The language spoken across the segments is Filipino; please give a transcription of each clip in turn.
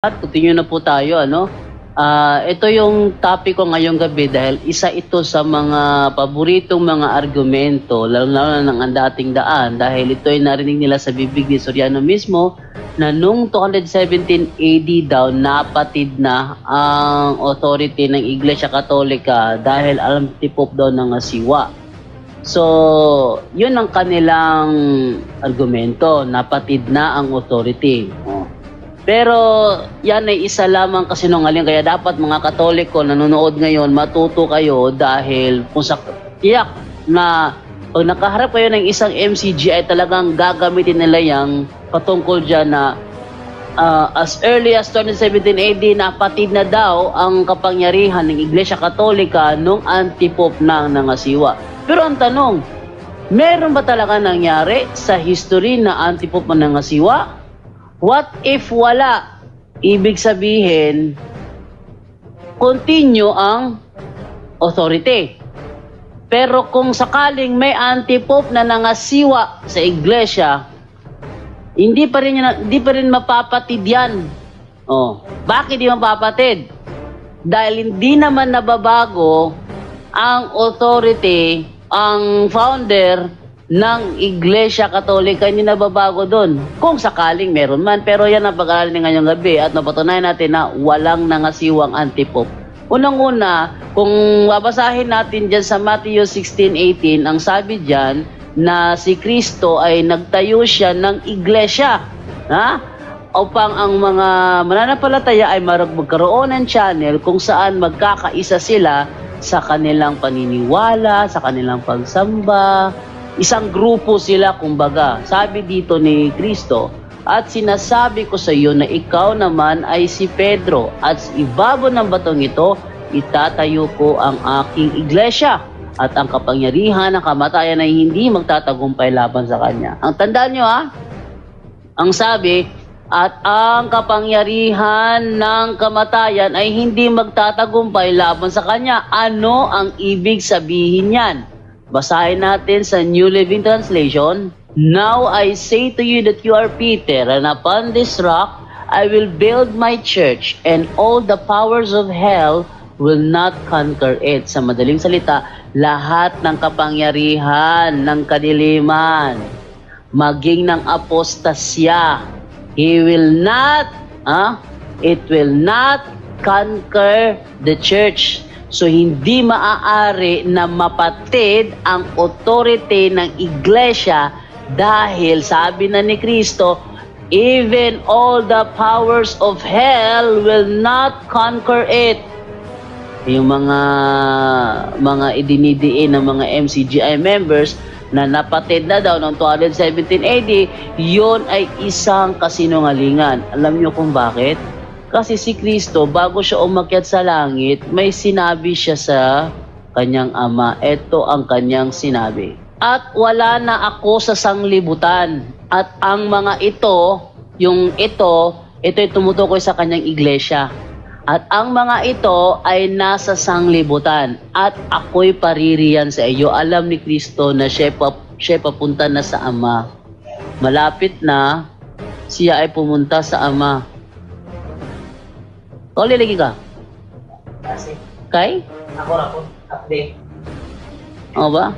At continue na po tayo, ano? Ito yung topic ko ngayong gabi dahil isa ito sa mga paboritong mga argumento, lalo na ng dating daan, dahil ito ay narinig nila sa bibig ni Soriano mismo na noong 217 AD daw napatid na ang authority ng Iglesia Katolika dahil antipop daw ng asiwa. So, yun ang kanilang argumento, napatid na ang authority. Pero yan ay isa lamang kasinungaling, kaya dapat mga Katoliko nanonood ngayon, matuto kayo dahil kung sa tiyak na pag nakaharap kayo ng isang MCG ay talagang gagamitin nila yang patungkol dyan na as early as 2017 AD napatid na daw ang kapangyarihan ng Iglesia Katolika nung antipop ng nangasiwa. Pero ang tanong, meron ba talaga nangyari sa history na antipop ng nangasiwa? What if wala? Ibig sabihin, continue ang authority. Pero kung sakaling may antipop na nangasiwa sa iglesia, hindi pa rin mapapatid yan. Bakit di mapapatid? Dahil hindi naman nababago ang authority, ang founder ng Iglesia Katolika, hindi nababago doon. Kung sakaling meron man. Pero yan ang pag-aaral ngayong gabi at napatunayan natin na walang nangasiwang antipop. Unang-una, kung babasahin natin dyan sa Matthew 16:18, ang sabi dyan na si Kristo ay nagtayo siya ng iglesia. Upang ang mga mananampalataya ay magkaroon ng channel kung saan magkakaisa sila sa kanilang paniniwala, sa kanilang pagsamba. Isang grupo sila, kumbaga. Sabi dito ni Kristo, at sinasabi ko sa iyo na ikaw naman ay si Pedro, at sa ibabaw ng batong ito, itatayo ko ang aking iglesia, at ang kapangyarihan ng kamatayan ay hindi magtatagumpay laban sa kanya. Ang tandaan nyo ang sabi, at ang kapangyarihan ng kamatayan ay hindi magtatagumpay laban sa kanya. Ano ang ibig sabihin yan? Basahin natin sa New Living Translation. Now I say to you that you are Peter, and upon this rock I will build my church, and all the powers of hell will not conquer it. Sa madaling salita, lahat ng kapangyarihan ng kadiliman, maging ng apostasya, it will not conquer the church. So, hindi maaari na mapatid ang authority ng iglesia dahil sabi na ni Kristo, even all the powers of hell will not conquer it. Yung mga idinidiin ng mga MCGI members na napatid na daw noong 217 AD, yon ay isang kasinungalingan. Alam niyo kung bakit? Kasi si Kristo, bago siya umakyat sa langit, may sinabi siya sa kanyang ama. Ito ang kanyang sinabi. At wala na ako sa sanglibutan. At ang mga ito ay tumutukoy sa kanyang iglesia. At ang mga ito ay nasa sanglibutan. At ako'y paririyan sa iyo. Alam ni Kristo na siya papunta na sa ama. Malapit na, siya ay pumunta sa ama. Kau lagi ka? Kasi. Kay? Ako. Update. O ba?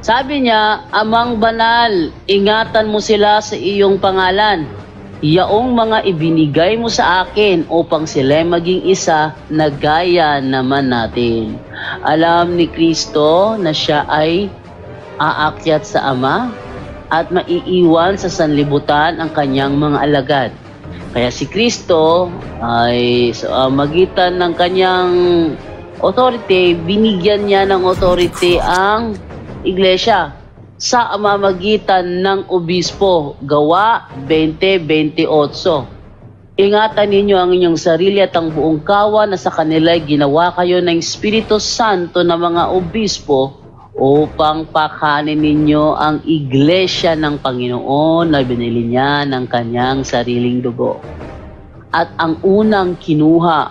Sabi niya, Amang banal, ingatan mo sila sa iyong pangalan. Yaong mga ibinigay mo sa akin upang sila maging isa na gaya naman natin. Alam ni Kristo na siya ay aakyat sa Ama at maiiwan sa sanlibutan ang kanyang mga alagad. Kaya si Kristo ay sa magitan ng kanyang authority, binigyan niya ng authority ang iglesia sa mamagitan ng obispo. Gawa 20:28. Ingatan ninyo ang inyong sarili at ang buong kawan na sa kanila ginawa kayo ng Espiritu Santo na mga obispo upang pakanin ninyo ang iglesia ng Panginoon na binili niya ng kanyang sariling dugo. At ang unang kinuha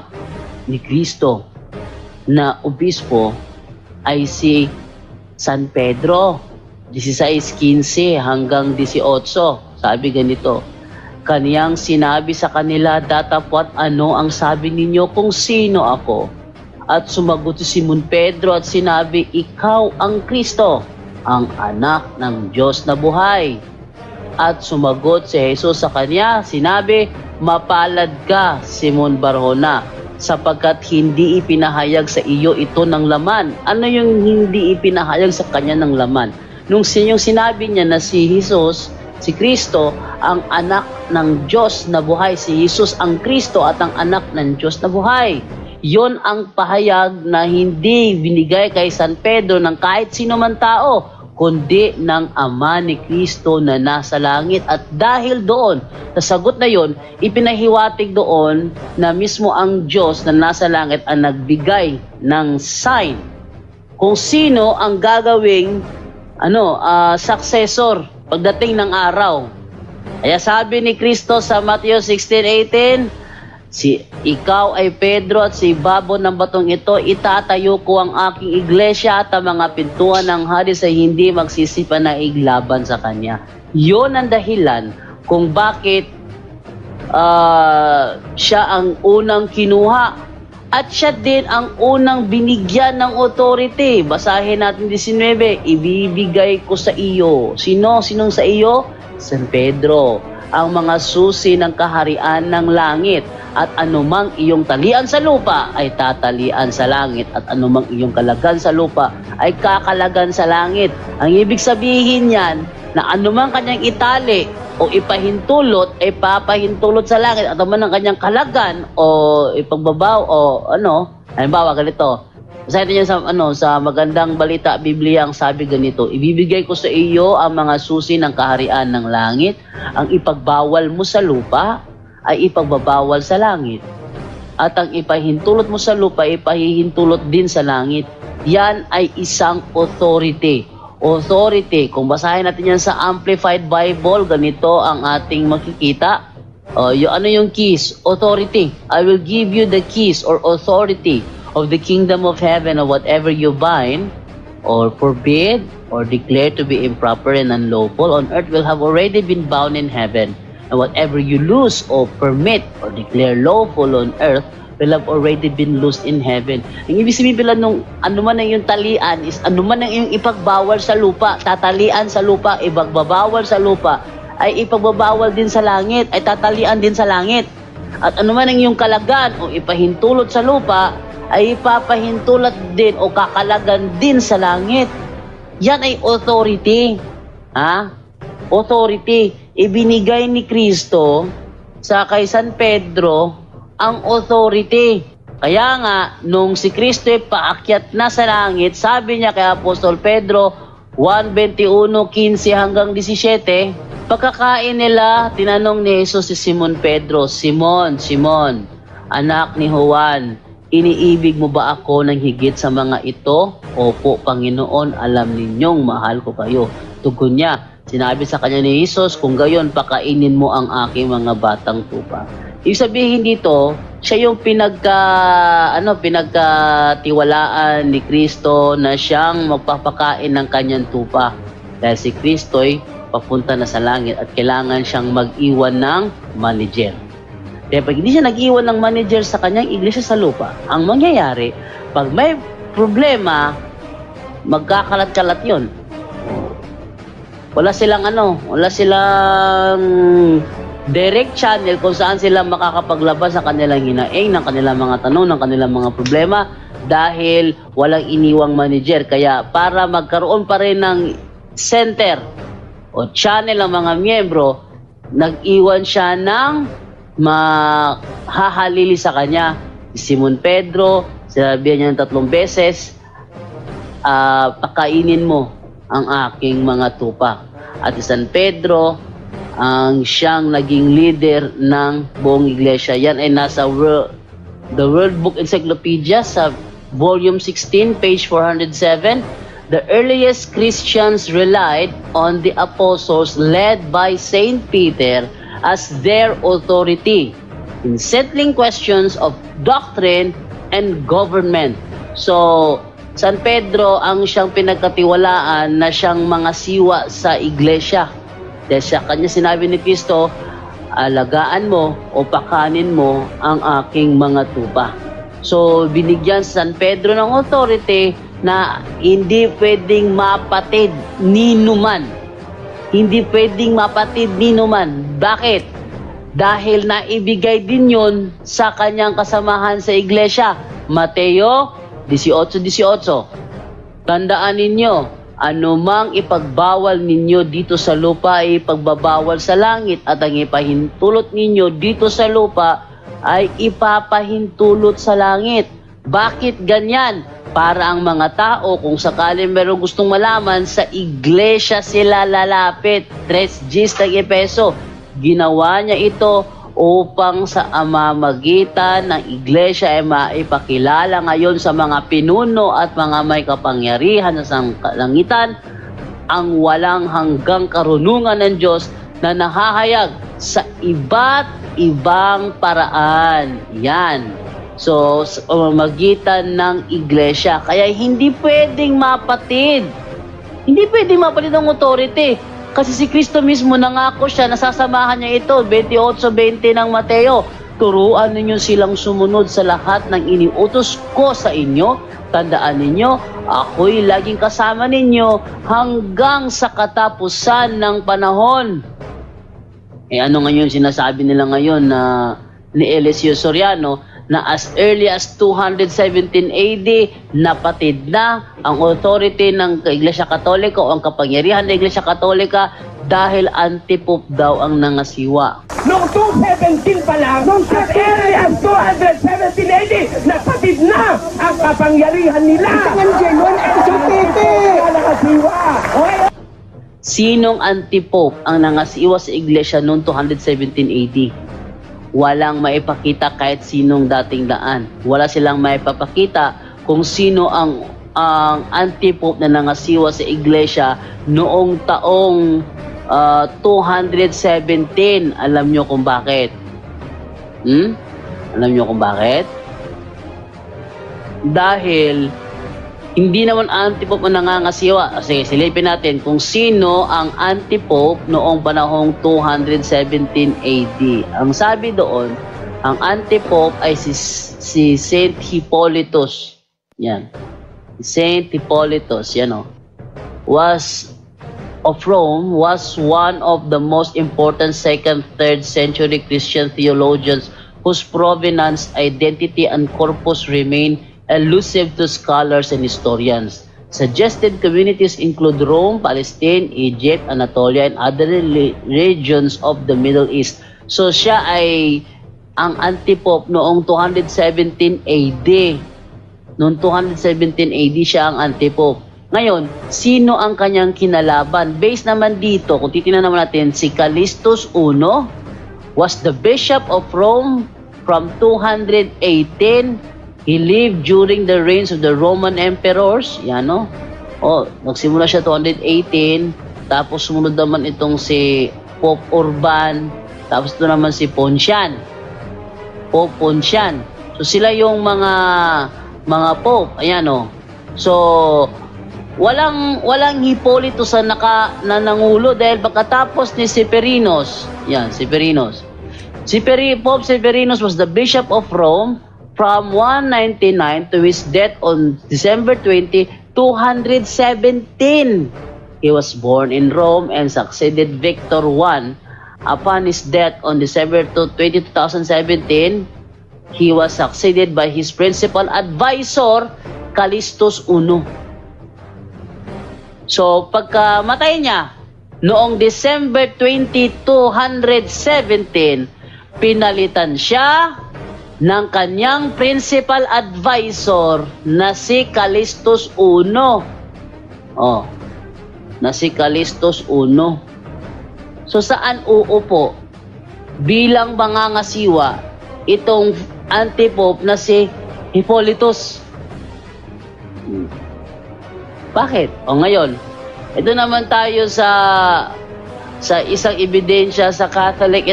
ni Kristo na obispo ay si San Pedro, 16:15 hanggang 18. sabi ganito, kaniyang sinabi sa kanila, datapwat ano ang sabi ninyo kung sino ako? At sumagot si Simon Pedro at sinabi, ikaw ang Kristo, ang anak ng Diyos na buhay. At sumagot si Jesus sa kanya, sinabi, mapalad ka, Simon Barjona, sapagkat hindi ipinahayag sa iyo ito ng laman. Ano yung hindi ipinahayag sa kanya ng laman? Nung sinabi niya na si Jesus, si Kristo, ang anak ng Diyos na buhay. Si Jesus ang Kristo at ang anak ng Diyos na buhay. Yon ang pahayag na hindi binigay kay San Pedro ng kahit sino man tao, kundi ng Ama ni Kristo na nasa langit. At dahil doon, sa sagot na yon, ipinahiwatig doon na mismo ang Diyos na nasa langit ang nagbigay ng sign kung sino ang gagawing successor pagdating ng araw. Kaya sabi ni Kristo sa Matthew 16:18, ikaw ay Pedro at si ibabon ng batong ito, itatayo ko ang aking iglesia at ang mga pintuan ng Hades ay hindi magsisipanaig laban sa kanya. Yon ang dahilan kung bakit siya ang unang kinuha at siya din ang unang binigyan ng authority. Basahin natin 19, ibibigay ko sa iyo. Sinong sa iyo? San Pedro, ang mga susi ng kaharian ng langit. At anumang iyong talian sa lupa ay tatalian sa langit, at anumang iyong kalagan sa lupa ay kakalagan sa langit. Ang ibig sabihin niyan na anumang kanyang itali o ipahintulot ay papahintulot sa langit, at anuman ang kanyang kalagan o ipagbabaw o halimbawa ganito. Basahin niyo sa magandang balita Biblia, ang sabi ganito, ibibigay ko sa iyo ang mga susi ng kaharian ng langit, ang ipagbawal mo sa lupa ay ipagbabawal sa langit, at ang ipahintulot mo sa lupa ay ipahihintulot din sa langit. Yan ay isang authority. Kung basahin natin yan sa Amplified Bible, ganito ang ating makikita. Yung keys? Authority. I will give you the keys or authority of the kingdom of heaven, or whatever you bind or forbid or declare to be improper and unlawful on earth will have already been bound in heaven. And whatever you loose or permit or declare lawful on earth will have already been loosed in heaven. Ang ibig sabihin pala nung anuman ang iyong talian is anuman ang iyong ipagbawal sa lupa, tatalian sa lupa, ipagbabawal sa lupa, ay ipagbabawal din sa langit, ay tatalian din sa langit. At anuman ang iyong kalagan o ipahintulot sa lupa, ay ipapahintulot din o kakalagan din sa langit. Yan ay authority. Authority. Ibinigay ni Kristo sa kay San Pedro ang authority. Kaya nga, nung si Kristo paakyat na sa langit, sabi niya kay Apostol Pedro, 1:21-15 hanggang 17, pagkakain nila, tinanong ni Jesus si Simon Pedro, Simon, anak ni Juan, iniibig mo ba ako ng higit sa mga ito? Opo, Panginoon, alam ninyong mahal ko kayo. Tugon niya, sinabi sa kanya ni Jesus, kung gayon, pakainin mo ang aking mga batang tupa. Ibig sabihin dito, siya yung pinagkatiwalaan ni Kristo na siyang magpapakain ng kanyang tupa. Dahil si Kristo'y papunta na sa langit at kailangan siyang mag-iwan ng manager. Kaya pag hindi siya nag-iwan ng manager sa kanyang iglesia sa lupa, ang mangyayari, pag may problema, magkakalat-kalat yun. Wala silang direct channel kung saan sila makakapaglabas sa kanilang hinaing, ng kanilang mga tanong, ng kanilang mga problema dahil walang iniwang manager. Kaya para magkaroon pa rin ng center o channel ng mga miyembro, nag-iwan siya ng mahahalili sa kanya. Si Simon Pedro, sinabihan niya ng 3 beses, pakainin mo ang aking mga tupa. At si San Pedro, ang siyang naging leader ng buong iglesia. Yan ay nasa The World Book Encyclopedia sa volume 16, page 407. The earliest Christians relied on the apostles led by Saint Peter as their authority in settling questions of doctrine and government. So, San Pedro ang siyang pinagkatiwalaan na siyang mga siwa sa iglesia. Dahil sa kanya sinabi ni Kristo, alagaan mo o pakanin mo ang aking mga tupa. So, binigyan San Pedro ng authority na hindi pwedeng mapatid ni numan. Hindi pwedeng mapatid ni numan. Bakit? Dahil naibigay din yon sa kanyang kasamahan sa iglesia. Mateo 18:18. Tandaan ninyo, anumang ipagbawal ninyo dito sa lupa ay ipagbabawal sa langit, at ang ipahintulot ninyo dito sa lupa ay ipapahintulot sa langit. Bakit ganyan? Para ang mga tao, kung sakaling meron gustong malaman, sa iglesia sila lalapit. 3 Gs ng Epeso. Ginawa niya ito upang sa amamagitan ng iglesia ay maipakilala ngayon sa mga pinuno at mga may kapangyarihan sa kalangitan ang walang hanggang karunungan ng Diyos na nahahayag sa iba't ibang paraan. Yan. So, sa pamamagitan ng iglesia. Kaya hindi pwedeng mapatid. Hindi pwedeng mapatid ang authority. Kasi si Kristo mismo nangako siya, nasasamahan niya ito. 28:20 ng Mateo. Turuan ninyo silang sumunod sa lahat ng iniutos ko sa inyo. Tandaan ninyo, ako'y laging kasama ninyo hanggang sa katapusan ng panahon. Ano ngayon sinasabi nila ngayon na ni Eliseo Soriano na as early as 217 AD, napatid na ang authority ng Iglesia Katolika o ang kapangyarihan ng Iglesia Katolika dahil antipope daw ang nangasiwa. Noong 217 pa lang, as early as 217 AD, napatid na ang kapangyarihan nila. Nangasiwa. Sinong antipope ang nangasiwa sa iglesia noong 217 AD? Walang maipakita kahit sinong dating daan. Wala silang maipapakita kung sino ang antipope na nangasiwa sa iglesia noong taong 217. Alam nyo kung bakit? Alam nyo kung bakit? Dahil hindi naman antipope ang nangangasiwa. Sige, silipin natin kung sino ang antipope noong panahong 217 AD. Ang sabi doon, ang antipope ay si Saint Hippolytus. Yan. Saint Hippolytus, yan o. Of Rome, was one of the most important 2nd, 3rd century Christian theologians whose provenance, identity, and corpus remain elusive to scholars and historians. Suggested communities include Rome, Palestine, Egypt, Anatolia, and other regions of the Middle East. So siya ay ang antipope noong 217 AD. Noong 217 AD siya ang antipope. Ngayon, sino ang kanyang kinalaban? Based naman dito, kung titingnan naman natin, si Callistus I was the Bishop of Rome from 218. He lived during the reigns of the Roman emperors. Yan, no? Nagsimula siya 218. Tapos sumunod naman itong si Pope Urban. Tapos ito naman si Poncian. Pope Poncian. So sila yung mga pope. Ayan, no? So, walang Hippolytus na nanangulo dahil pagkatapos ni Severinus. Yan, Severinus. Pope Severinus was the Bishop of Rome from 199 to his death on December 20, 217. He was born in Rome and succeeded Victor I. Upon his death on December 20, 2017, he was succeeded by his principal advisor, Callistus I. So, pagkamatay niya, noong December 20, 217, pinalitan siya ng kanyang principal advisor na si Callistus I. Na si Callistus I. So saan uupo bilang mangangasiwa itong antipope na si Hippolytus? Bakit? Ngayon, ito naman tayo sa isang ebidensya sa Catholic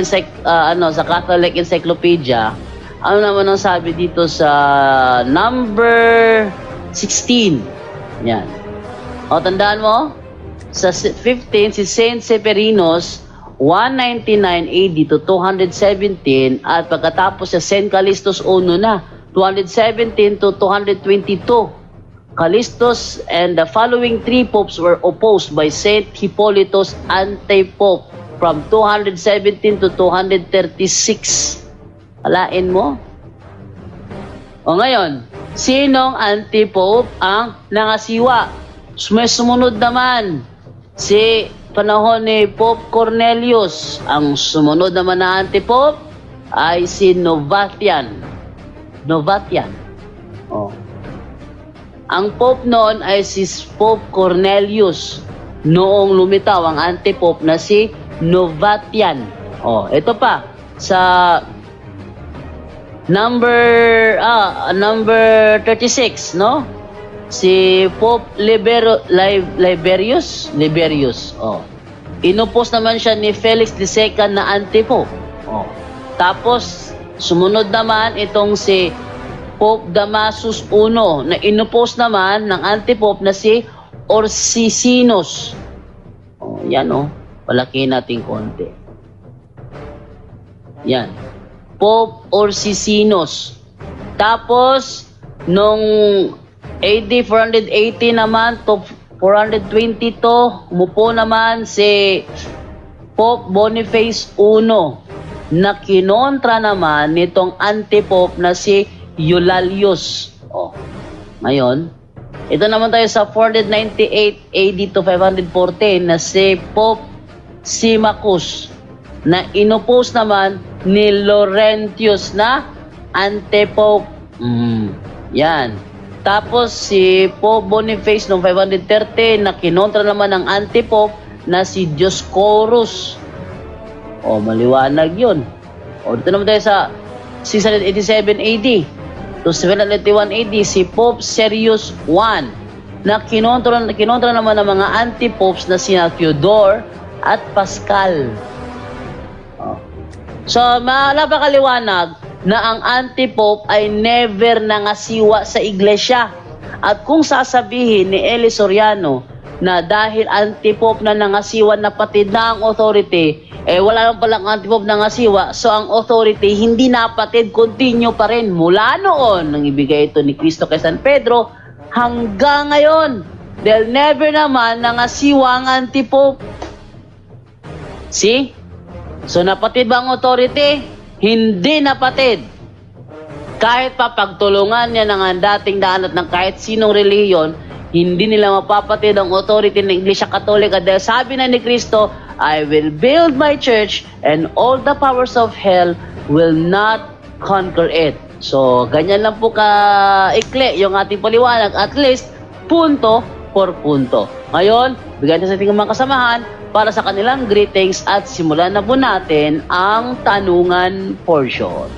Encyclopedia. Ano naman ang sabi dito sa number 16? Yan. Tandaan mo? Sa 15, si Saint Severinus 199 AD to 217 at pagkatapos sa St. Callistus I na 217 to 222. Callistus and the following three popes were opposed by St. Hippolytus Antipope from 217 to 236. Alain mo? O ngayon, sinong antipope ang nangasiwa? May sumunod naman si panahon ni Pope Cornelius. Ang sumunod naman na antipope ay si Novatian. Novatian. Oh. Ang pope noon ay si Pope Cornelius. Noong lumitaw ang antipope na si Novatian. Oh, ito pa sa number 36, no? Si Pope Liberius. Oh. Inupos naman siya ni Felix II na antipope. Oh. Tapos sumunod naman itong si Pope Damasus I na inupos naman ng antipope na si Orsisinus. Oh, yan oh. Palaki natin konti. Yan. Pope Orsisinus. Tapos nung AD 480 naman to 422, umupo naman si Pope Boniface I na kinontra naman nitong antipope na si Eulalius. Oh. Ngayon, ito naman tayo sa 498 AD to 514 na si Pope Symmachus na inopose naman ni Laurentius na antipope. Yan. Tapos si Pope Boniface noong 530 na kinontra naman ng antipope na si Dioscorus. O, maliwanag yun. O, dito naman tayo sa 687 AD to 781 AD si Pope Serious I na kinontra naman ng mga antipopes na sina Theodore at Pascal. O. So, napakaliwanag na ang antipope ay never nangasiwa sa iglesia. At kung sasabihin ni Eli Soriano na dahil antipope na nangasiwa na patid na ang authority, wala lang palang antipope nangasiwa, so ang authority hindi napatid, continue pa rin mula noon nang ibigay ito ni Cristo kay San Pedro hanggang ngayon. Dahil never naman nangasiwa ang antipope. See? So napatid ba ang authority? Hindi napatid. Kahit pa pagtulungan niya ng dating daan at ng kahit sinong reliyon, hindi nila mapapatid ang authority ng Iglesia Katolika dahil sabi na ni Cristo, I will build my church and all the powers of hell will not conquer it. So, ganyan lang po ka-ikli yung ating paliwanag. At least, punto por punto. Ngayon, bigyan natin sa ating mga kasamahan para sa kanilang greetings at simulan na po natin ang tanungan portion.